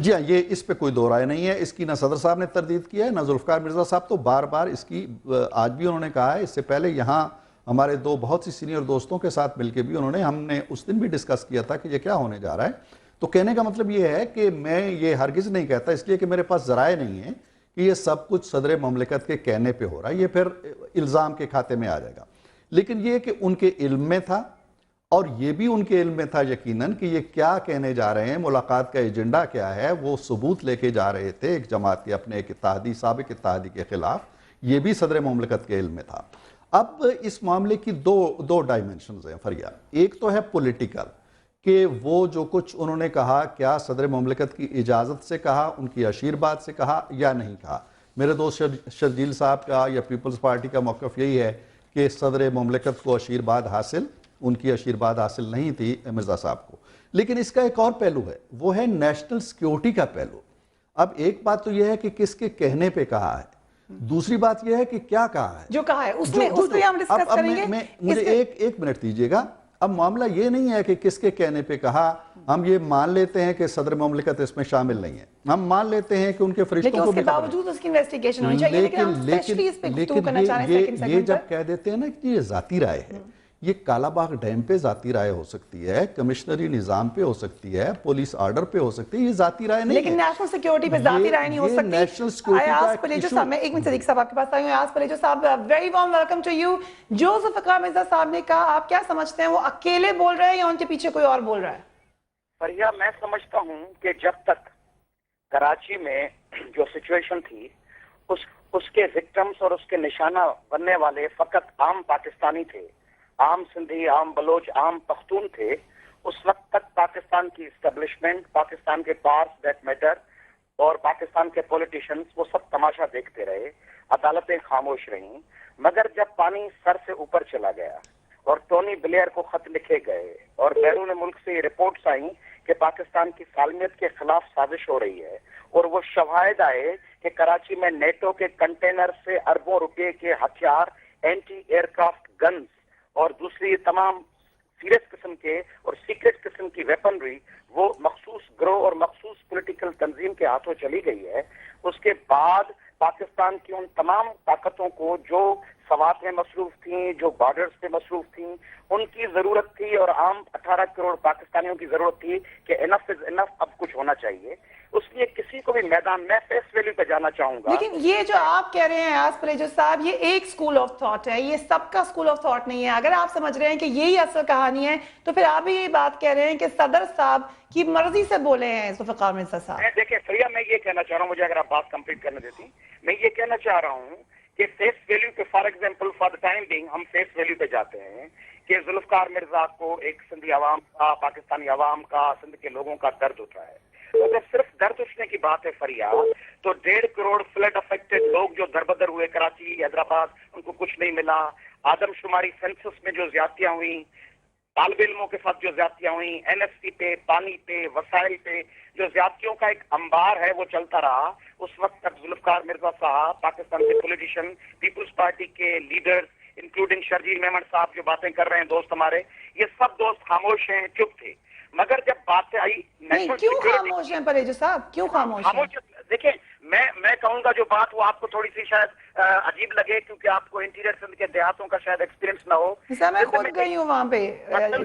جی ہاں، یہ اس پہ کوئی دو رائے نہیں ہے، اس کی نہ صدر صاحب نے تردید کیا ہے، نہ ذوالفقار مرزا صاحب تو بار بار اس کی آج بھی انہوں نے کہا ہے، اس سے پہلے یہاں ہمارے دو بہت سی سینئر دوستوں کے ساتھ مل کے بھی ہم نے اس دن بھی ڈسکس کیا تھا کہ یہ کیا ہونے جا رہا ہے۔ تو کہنے کا مطلب یہ ہے کہ میں یہ ہرگز نہیں کہتا، اس لیے کہ میرے پاس ذرائع نہیں ہیں کہ یہ سب کچھ صدر مملکت کے کہنے پہ ہو رہا ہے، یہ پھر الزام کے کھاتے میں آ جائے گا۔ لیکن یہ کہ ان کے علم میں تھا، اور یہ بھی ان کے علم میں تھا یقیناً کہ یہ کیا کہنے جا رہے ہیں، ملاقات کا ایجنڈا کیا ہے، وہ ثبوت لے کے جا رہے تھے ایک جماعت کے اپنے ایک اتحادی سابق اتحادی کے خلاف، یہ بھی صدر مملکت کے علم میں تھا۔ اب اس معاملے کی دو ڈائمنشنز ہیں فریاد، ایک تو ہے پولیٹیکل کہ وہ جو کچھ انہوں نے کہا کیا صدر مملکت کی اجازت سے کہا، ان کی آشیرواد سے کہا یا نہیں کہا۔ میرے دوست شرجیل صاحب کا یا پیپلز پارٹی کا موقف یہی ہے کہ صدر مملکت کو آشیرواد حاصل، ان کی آشیرواد حاصل نہیں تھی مرزا صاحب کو۔ لیکن اس کا ایک اور پہلو ہے، وہ ہے نیشنل سیکیورٹی کا پہلو۔ اب ایک بات تو یہ ہے کہ کس کے کہنے پہ کہا ہے، دوسری بات یہ ہے کہ کیا کہا ہے، جو کہا ہے اس پہ ہم ڈسکس کریں گے۔ مجھے ایک منٹ دیجئے گا۔ اب معاملہ یہ نہیں ہے کہ کس کے کہنے پہ کہا، ہم یہ مان لیتے ہیں کہ صدر مملکت اس میں شامل نہیں ہے، ہم مان لیتے ہیں کہ ان کے فرشتوں کو بھی خبر ہے، لیکن اس کے باوجود اس کی انویسٹیگیشن ہونی چاہیے، لیکن ہم اسپیشلی اس پہ گفتگو کرنا چاہ رہے ہیں۔ یہ جب کہہ دیتے ہیں نا کہ یہ ذاتی رائے ہے، یہ کالا باغ ڈیم پہ ذاتی رائے ہو سکتی ہے، کمشنری نظام پہ ہو سکتی ہے، پولیس آرڈر پہ ہو سکتی ہے، یہ ذاتی رائے نہیں ہے۔ لیکن نیشنل سیکیورٹی پہ ذاتی رائے نہیں ہو سکتی۔ نیشنل سیکیورٹی کا ایک منٹ صدیق صاحب آپ کے پاس آئی ہوں۔ آیاز پلیجو صاحب، very warm welcome to you. جو ذوالفقار مرزا صاحب نے کہا، آپ کیا سمجھتے ہیں، وہ اکیلے بول رہے ہیں یا ان کے پیچھے کوئی اور بول رہا ہے؟ فریا، میں سمجھتا ہوں کہ جب تک کراچی میں جو سچویشن تھی اس کے وکٹمز اور اس کے نشانہ بننے والے فقط عام پاکستانی تھے، عام سندھی، عام بلوچ، عام پختون تھے، اس وقت تک پاکستان کی اسٹیبلشمنٹ، پاکستان کے پارٹس دیٹ میٹر اور پاکستان کے پولیٹیشنز وہ سب تماشا دیکھتے رہے، عدالتیں خاموش رہیں۔ مگر جب پانی سر سے اوپر چلا گیا اور ٹونی بلیئر کو خط لکھے گئے اور بیرون ملک سے یہ رپورٹس آئیں کہ پاکستان کی سالمیت کے خلاف سازش ہو رہی ہے، اور وہ شواہد آئے کہ کراچی میں نیٹو کے کنٹینر سے اربوں روپے کے ہتھیار، اینٹی ایئر کرافٹ گنز اور دوسری تمام سیریس قسم کے اور سیکرٹ قسم کی ویپنری وہ مخصوص گروہ اور مخصوص پولیٹیکل تنظیم کے ہاتھوں چلی گئی ہے، اس کے بعد پاکستان کی ان تمام طاقتوں کو جو سوات میں مصروف تھیں، جو بارڈرز پہ مصروف تھیں، ان کی ضرورت تھی اور عام 18 کروڑ پاکستانیوں کی ضرورت تھی کہ انف از انف، اب کچھ ہونا چاہیے۔ اس لیے کسی کو بھی میدان میں فیس ویلیو پہ جانا چاہوں گا۔ لیکن یہ جو آپ کہہ رہے ہیں آیاز پلیجو صاحب، یہ ایک سکول آف تھاٹ ہے، یہ سب کا سکول آف تھاٹ نہیں ہے۔ اگر آپ سمجھ رہے ہیں کہ یہی اصل کہانی ہے تو پھر آپ یہ بات کہہ رہے ہیں کہ صدر صاحب کی مرضی سے بولے ہیں ذوالفقار مرزا صاحب۔ دیکھیں فریا، میں یہ کہنا چاہ رہا ہوں، مجھے اگر آپ بات کمپلیٹ کرنے دیتی، میں یہ کہنا چاہ رہا ہوں کہ فیس ویلیو پہ for example for the time being ہم فیس ویلیو پہ جاتے ہیں کہ ذوالفقار مرزا کو ایک سندھی عوام کا، پاکستانی عوام کا، سندھ کے لوگوں کا درد ہوتا ہے۔ اگر صرف درد اٹھنے کی بات ہے فریا، تو 1.5 کروڑ فلڈ افیکٹڈ لوگ جو دربدر ہوئے کراچی، حیدرآباد، ان کو کچھ نہیں ملا۔ آدم شماری سینسس میں جو زیادتیاں ہوئیں، طالب علموں کے ساتھ جو زیادتیاں ہوئیں، این ایف سی پہ، پانی پہ، وسائل پہ جو زیادتیوں کا ایک انبار ہے وہ چلتا رہا، اس وقت تک ذوالفقار مرزا صاحب، پاکستان کے پولیٹیشین، پیپلز پارٹی کے لیڈرز انکلوڈنگ شرجیل میمن صاحب جو باتیں کر رہے ہیں دوست ہمارے، یہ سب دوست خاموش ہیں، چپ تھے۔ مگر جب باتیں آئی کیوں خاموش ہیں پریجو صاحب، کیوں خاموش ہیں؟ دیکھیں، میں کہوں گا جو بات وہ آپ کو تھوڑی سی شاید عجیب لگے کیونکہ آپ کو انٹیریئر سندھ کے دیہاتوں کا شاید ایکسپیرینس نہ ہو۔ میں خود گئی ہوں وہاں پہ،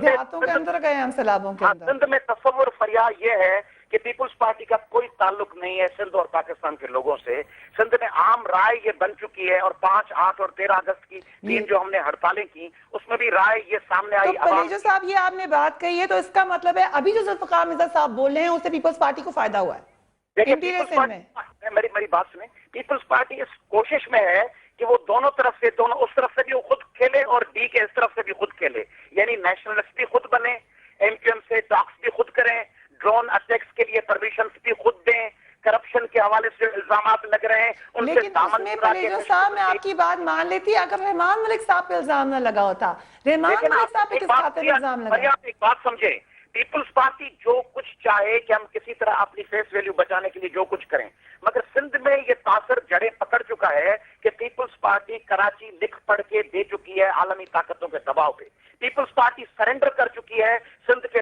دیہاتوں کے اندر گئے ہم، سیلابوں کے اندر۔ سندھ میں تصور فریا یہ ہے کہ پیپلز پارٹی کا کوئی تعلق نہیں ہے سندھ اور پاکستان کے لوگوں سے۔ سندھ میں عام رائے یہ بن چکی ہے، اور 5، 8 اور 13 اگست کی 3 جو ہم نے ہڑتالیں کی، اس میں بھی رائے یہ سامنے آئی۔ تو پلیجو صاحب، یہ آپ نے بات کہی ہے تو اس کا مطلب ہے ابھی جو ذوالفقار مرزا صاحب بول رہے ہیں اس سے پیپلز پارٹی کو فائدہ ہوا ہے؟ میری بات سنیں، پیپلز پارٹی اس کوشش میں ہے کہ وہ دونوں طرف سے، اس طرف سے بھی وہ خود کھیلے اور ڈی کے اس طرف سے بھی خود کھیلے، یعنی نیشنلسٹ بھی خود بنے، ایم کیو ایم سے ٹاکس بھی خود کریں، ڈرون اٹیکس کے لیے پرمیشنز بھی خود دیں، کرپشن کے حوالے سے الزامات لگ رہے ہیں ان سے دامن چھڑا کے۔ پلیجو صاحب، میں آپ کی بات مان لیتی اگر رحمان ملک صاحب پہ الزام نہ لگا ہوتا۔ رحمان ملک صاحب پہ کس خاطر الزام لگا؟ ایک بات سمجھیں، پیپلز پارٹی جو کچھ چاہے کہ ہم کسی طرح اپنی فیس ویلیو بچانے کے لیے جو کچھ کریں، مگر سندھ میں یہ تاثر جڑیں پکڑ چکا ہے کہ پیپلز پارٹی کراچی لکھ پڑھ کے دے چکی ہے عالمی طاقتوں کے دباؤ پہ۔ پیپلز پارٹی سرنڈر کر چکی ہے سندھ کے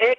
1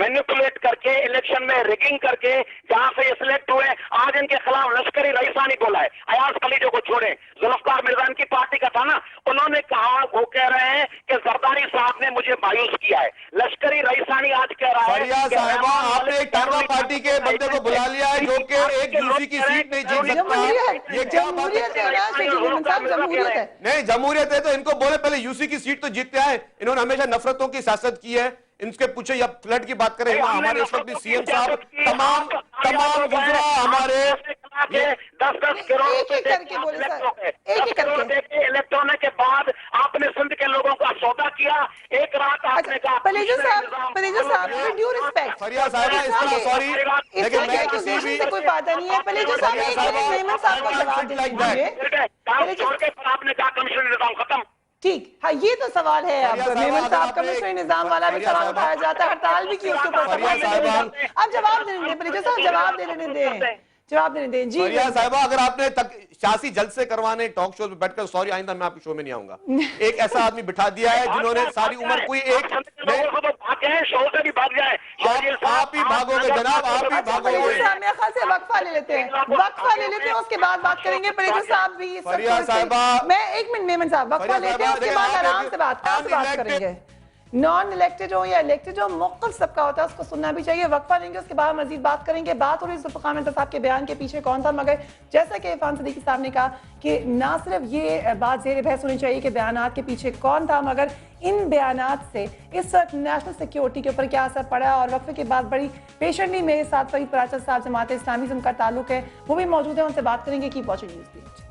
مینیپولیٹ کر کے الیکشن میں ریگنگ کر کے جہاں سے یہ سلیکٹ ہوئے آج ان کے خلاف لشکری رئیسانی بولا ہے. ایاز کلیجو کو چھوڑیں, ذوالفقار مرزا ان کی پارٹی کا تھا نا, انہوں نے کہا, وہ کہہ رہے ہیں کہ زرداری صاحب نے مجھے مایوس کیا ہے. لشکری رئیسانی آج کہہ رہا ہے فریہ صاحبہ آپ نے ایک ٹانگا پارٹی کے بندے کو بلا لیا ہے جو کہ ایک یوسی کی سیٹ نہیں جیت سکتا. یہ کیا بات ہے؟ نہیں جمہوریت ہے تو ان کو بولے پہلے یوسی کی سیٹ تو جیتتے آئے. انہوں نے ہمیشہ نفرتوں کی سیاست کی ہے. ان کے پوچھے یا فلڈ کی بات کریں, ہمارے اس وقت بھی سی ایم صاحب تمام وزراء ہمارے 10-10 کروڑ الیکٹ ہونے کے بعد آپ نے سندھ کے لوگوں کا سودا کیا. ایک رات آپ نے کہا فریہ صاحبہ اس طرح سوری لیکن میں کسی بھی کوئی بات نہیں ہے. پہلے جو چھوڑ کے پھر آپ نے کہا کمیشن نظام ختم. ٹھیک, ہاں یہ تو سوال ہے. اب میمن صاحب کمیشنری نظام والا بھی سوال اٹھایا جاتا ہے, ہڑتال بھی کی اس کے اوپر. اب جواب دینے دیں پہلے صاحب, جواب دینے دیں, جواب دینے دیں. جی فریہ صاحبہ اگر آپ نے سیاسی جلسے کروانے ٹاک شوز میں بیٹھ کر, سوری آئندہ میں آپ کے شو میں نہیں آؤں گا. ایک ایسا آدمی بٹھا دیا ہے جنہوں نے ساری عمر کوئی ایک آپ ہی بھاگو گے جناب, آپ ہی بھاگو گے. میرے خیال سے وقفہ لے لیتے ہیں, وقفہ لے لیتے ہیں, اس کے بعد بات کریں گے. پریجو صاحب بھی فریہ صاحبہ, میں ایک منٹ میمن صاحب وقفہ لیتے ہیں, اس کے بعد آرام سے بات کریں گے. نان الیکٹڈ ہو یا الیکٹڈ ہو, موقف سب کا ہوتا ہے, اس کو سننا بھی چاہیے. وقفہ لیں گے, اس کے بعد مزید بات کریں گے. بات ہو رہی ہے ذوالفقار مرزا صاحب کے بیان کے پیچھے کون تھا, مگر جیسا کہ عرفان صدیقی صاحب نے کہا کہ نہ صرف یہ بات زیر بحث ہونی چاہیے کہ بیانات کے پیچھے کون تھا, مگر ان بیانات سے اس وقت نیشنل سیکیورٹی کے اوپر کیا اثر پڑا. اور وقفے کے بعد بڑی پیشنٹلی میرے ساتھ فرید پراچا صاحب جماعت اسلامی سے ان کا تعلق ہے, وہ بھی موجود ہیں, ان سے بات کریں گے. کی watching news page.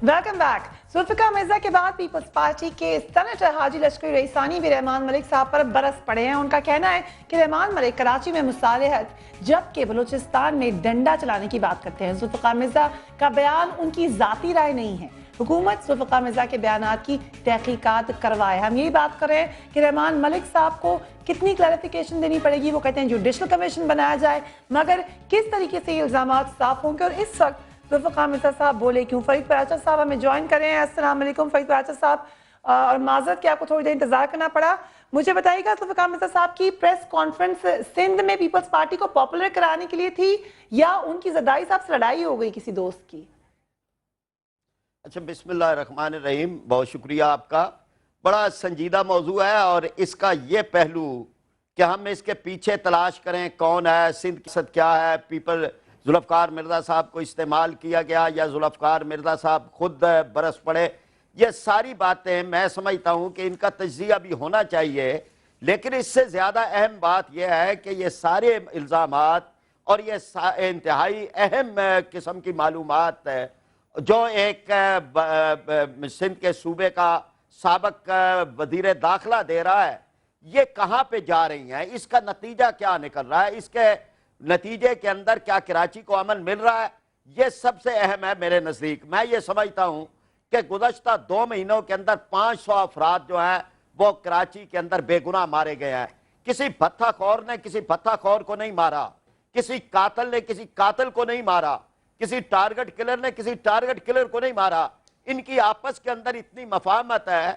Welcome back. Zulfiqar Mirza کے بعد پیپلز پارٹی کے سینیٹر حاجی لشکری رئیسانی بھی رحمان ملک صاحب پر برس پڑے ہیں. ان کا کہنا ہے کہ رحمان ملک کراچی میں مصالحت جبکہ بلوچستان میں ڈنڈا چلانے کی بات کرتے ہیں. ذوالفقار مرزا کا بیان ان کی ذاتی رائے نہیں ہے. حکومت ذوالفقار مرزا کے بیانات کی تحقیقات کروائے. ہم یہی بات کر رہے ہیں کہ رحمان ملک صاحب کو کتنی کلیریفیکیشن دینی پڑے گی. وہ کہتے ہیں جوڈیشل کمیشن بنایا جائے, مگر کس طریقے سے یہ الزامات صاف ہوں گے. اور اس وقت ذوالفقار مرزا صاحب بولے کیوں. فرید پراچا صاحب ہمیں جوائن کریں ہیں. السلام علیکم فرید پراچا صاحب, اور معذرت کہ آپ کو تھوڑی دیر انتظار کرنا پڑا. مجھے بتائیے گا ذوالفقار مرزا صاحب کی پریس کانفرنس سندھ میں پیپلز پارٹی کو پاپولر کرانے کے لیے تھی یا ان کی زرداری صاحب سے لڑائی ہو گئی کسی دوست کی؟ اچھا, بسم اللہ الرحمن الرحیم. بہت شکریہ آپ کا. بڑا سنجیدہ موضوع ہے, اور اس کا یہ پہلو کہ ہم اس کے پیچھے تلاش کریں کون ہے, سندھ کی سیاست کیا ہے, پیپل ذوالفقار مرزا صاحب کو استعمال کیا گیا یا ذوالفقار مرزا صاحب خود برس پڑے, یہ ساری باتیں میں سمجھتا ہوں کہ ان کا تجزیہ بھی ہونا چاہیے. لیکن اس سے زیادہ اہم بات یہ ہے کہ یہ سارے الزامات اور یہ انتہائی اہم قسم کی معلومات جو ایک سندھ کے صوبے کا سابق وزیر داخلہ دے رہا ہے, یہ کہاں پہ جا رہی ہیں, اس کا نتیجہ کیا نکل رہا ہے, اس کے نتیجے کے اندر کیا کراچی کو امن مل رہا ہے, یہ سب سے اہم ہے میرے نزدیک. میں یہ سمجھتا ہوں کہ گزشتہ 2 مہینوں کے اندر 500 افراد جو ہیں وہ کراچی کے اندر بے گناہ مارے گئے ہیں. کسی بھتہ خور نے کسی بھتہ خور کو نہیں مارا, کسی قاتل نے کسی قاتل کو نہیں مارا, کسی ٹارگٹ کلر نے کسی ٹارگٹ کلر کو نہیں مارا. ان کی آپس کے اندر اتنی مفاہمت ہے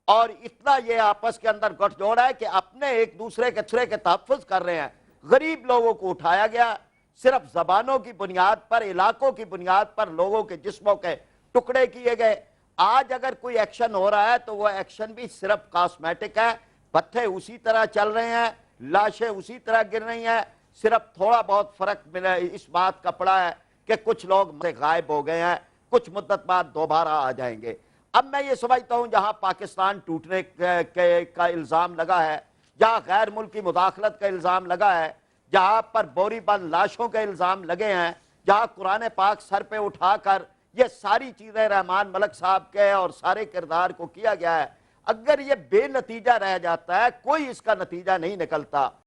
اور اتنا یہ آپس کے اندر گٹھ جوڑ ہے کہ اپنے ایک دوسرے کے چھرے کے تحفظ کر رہے ہیں. غریب لوگوں کو اٹھایا گیا, صرف زبانوں کی بنیاد پر, علاقوں کی بنیاد پر لوگوں کے جسموں کے ٹکڑے کیے گئے. آج اگر کوئی ایکشن ہو رہا ہے تو وہ ایکشن بھی صرف کاسمیٹک ہے. پتھے اسی طرح چل رہے ہیں, لاشیں اسی طرح گر رہی ہیں, صرف تھوڑا بہت فرق ملا اس بات کا پڑا ہے کہ کچھ لوگ غائب ہو گئے ہیں, کچھ مدت بعد دوبارہ آ جائیں گے. اب میں یہ سمجھتا ہوں جہاں پاکستان ٹوٹنے کا الزام لگا ہے, جہاں غیر ملکی مداخلت کا الزام لگا ہے, جہاں پر بوری بند لاشوں کے الزام لگے ہیں, جہاں قرآن پاک سر پہ اٹھا کر یہ ساری چیزیں رحمان ملک صاحب کے اور سارے کردار کو کیا گیا ہے, اگر یہ بے نتیجہ رہ جاتا ہے، کوئی اس کا نتیجہ نہیں نکلتا،